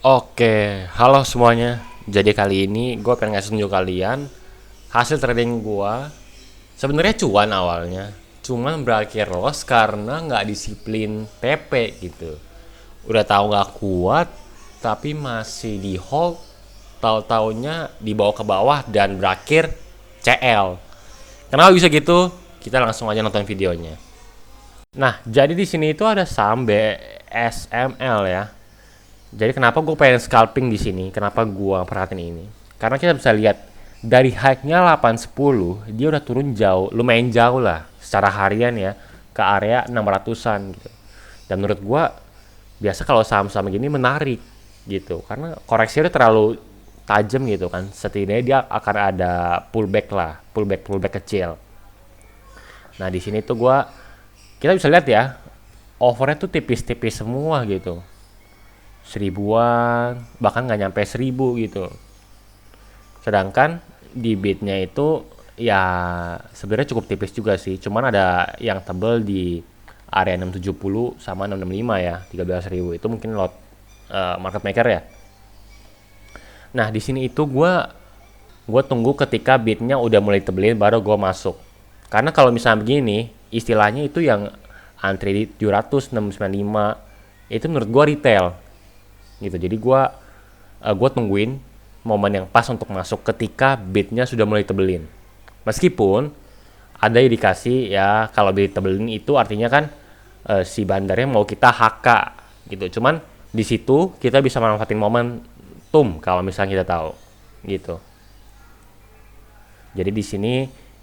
Oke, halo semuanya. Jadi kali ini gue pengen ngasih tunjuk kalian hasil trading gue. Sebenarnya cuan awalnya, cuman berakhir loss karena nggak disiplin TP gitu. Udah tahu nggak kuat, tapi masih di hold. Tahu-taunya dibawa ke bawah dan berakhir CL. Kenapa bisa gitu? Kita langsung aja nonton videonya. Nah, jadi di sini itu ada saham BSML ya. Jadi kenapa gue pengen scalping di sini? Kenapa gue perhatiin ini? Karena kita bisa lihat dari high-nya 810, dia udah turun jauh, lumayan jauh lah secara harian ya, ke area 600-an gitu. Dan menurut gue biasa kalau saham-saham gini menarik gitu, karena koreksi itu terlalu tajam gitu kan. Setidaknya dia akan ada pullback lah, pullback kecil. Nah di sini tuh kita bisa lihat ya, overnya tuh tipis-tipis semua gitu, seribuan bahkan nggak nyampe 1000 gitu. Sedangkan di beatnya itu ya sebenarnya cukup tipis juga sih, cuman ada yang tebel di area 670 sama 665 ya, 13.000 itu mungkin lot market maker ya. Nah di sini itu gue tunggu ketika beatnya udah mulai tebelin baru gue masuk, karena kalau misalnya begini istilahnya itu yang antri di 700 695 itu menurut gue retail gitu. Jadi gue tungguin momen yang pas untuk masuk ketika beatnya sudah mulai tebelin. Meskipun ada indikasi ya kalau beat tebelin itu artinya kan si bandarnya mau kita HK gitu. Cuman di situ kita bisa manfaatin momentum kalau misalnya kita tahu gitu. Jadi di sini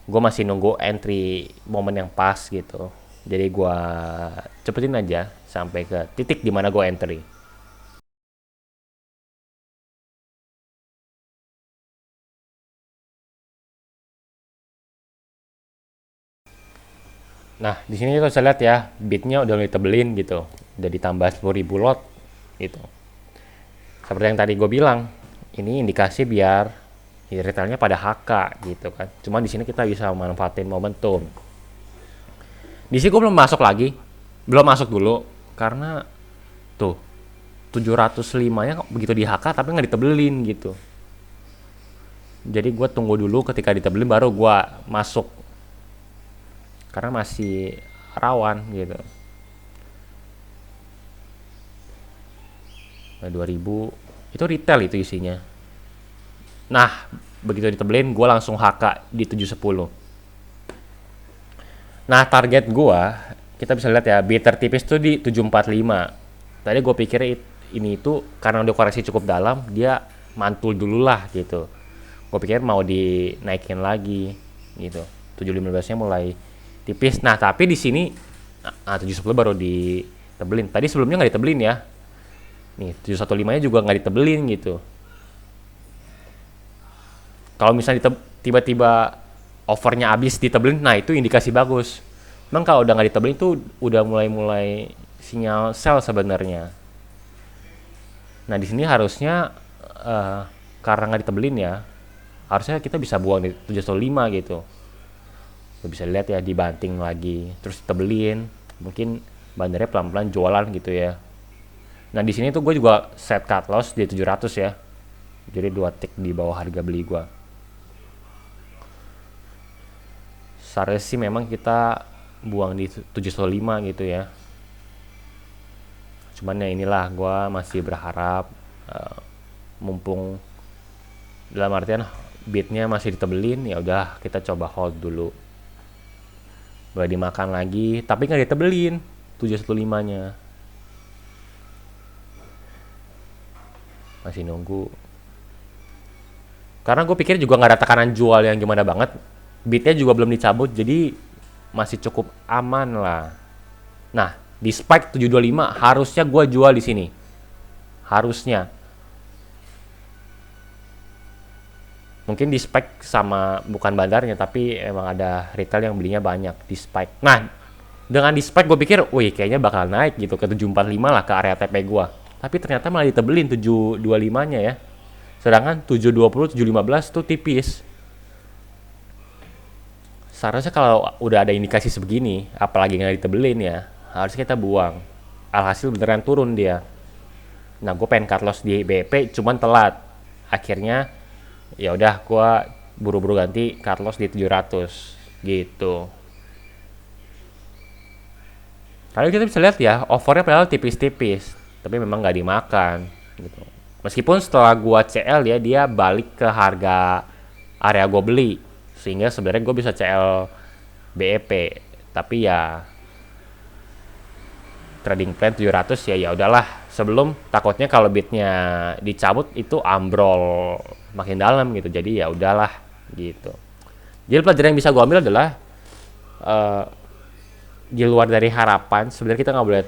gue masih nunggu entry momen yang pas gitu. Jadi gue cepetin aja sampai ke titik dimana gue entry. Nah, di sini kita bisa lihat ya, bitnya udah mulai tebelin gitu. Udah ditambah 10.000 lot gitu. Seperti yang tadi gue bilang, ini indikasi biar ya, retailnya pada HK gitu kan. Cuma di sini kita bisa manfaatin momentum. Di sini gue belum masuk lagi. Belum masuk dulu karena tuh 705-nya begitu di HK tapi nggak ditebelin gitu. Jadi gue tunggu dulu ketika ditebelin baru gue masuk karena masih rawan gitu. Nah, 2000 itu retail itu isinya. Nah, begitu ditebelin gue langsung HK di 710. Nah, target gue kita bisa lihat ya, bid tertipis tuh di 745. Tadi gue pikir ini itu karena udah koreksi cukup dalam, dia mantul dulu lah gitu. Gue pikir mau dinaikin lagi gitu. 715-nya mulai tipis. Nah, tapi di sini 710 baru ditebelin. Tadi sebelumnya nggak ditebelin ya. Nih, 715-nya juga nggak ditebelin gitu. Kalau misalnya tiba-tiba overnya habis ditebelin, nah itu indikasi bagus. Memang kalau udah nggak ditebelin itu udah mulai-mulai sinyal sell sebenarnya. Nah di sini harusnya eh, karena nggak ditebelin ya, harusnya kita bisa buang di 705 gitu. Lo bisa lihat ya dibanting lagi, terus ditebelin, mungkin bandarnya pelan-pelan jualan gitu ya. Nah di sini tuh gue juga set cut loss di 700 ya, jadi 2 tick di bawah harga beli gue. Seharusnya sih memang kita buang di 715 gitu ya. Cuman ya inilah gue masih berharap mumpung dalam artian beatnya masih ditebelin, ya udah kita coba hold dulu. Boleh dimakan lagi, tapi nggak ditebelin 715 nya. Masih nunggu. Karena gue pikir juga nggak ada tekanan jual yang gimana banget. Beatnya juga belum dicabut, jadi masih cukup aman lah. Nah, di spike 725 harusnya gue jual di sini. Harusnya. Mungkin di spike sama bukan bandarnya, tapi emang ada retail yang belinya banyak di spike. Nah, dengan di spike gue pikir, wih kayaknya bakal naik gitu ke 745 lah ke area TP gue. Tapi ternyata malah ditebelin 725-nya ya. Sedangkan 720, 715 tuh tipis. Seharusnya kalau udah ada indikasi sebegini, apalagi nggak ditebelin ya, harusnya kita buang. Alhasil beneran turun dia. Nah, gue pengen cut loss di BEP cuman telat. Akhirnya ya udah gue buru-buru ganti cut loss di 700 gitu. Karena kita bisa lihat ya, offernya padahal tipis-tipis, tapi memang nggak dimakan gitu. Meskipun setelah gua CL ya, dia balik ke harga area gua beli, sehingga sebenarnya gue bisa CL BEP. Tapi ya trading plan 700 ya, ya udahlah. Sebelum takutnya kalau bitnya dicabut itu ambrol makin dalam gitu. Jadi ya udahlah gitu. Jadi pelajaran yang bisa gua ambil adalah eh, di luar dari harapan, sebenarnya kita nggak boleh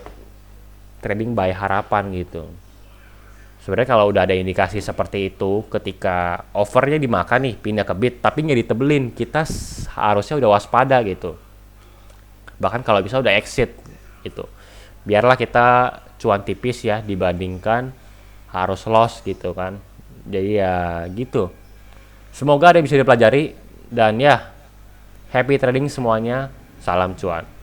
trading by harapan gitu. Sebenarnya kalau udah ada indikasi seperti itu, ketika overnya dimakan nih pindah ke bid tapi nggak ditebelin, kita harusnya udah waspada gitu. Bahkan kalau bisa udah exit gitu. Biarlah kita cuan tipis ya dibandingkan harus loss gitu kan. Jadi ya gitu. Semoga ada yang bisa dipelajari dan ya happy trading semuanya. Salam cuan.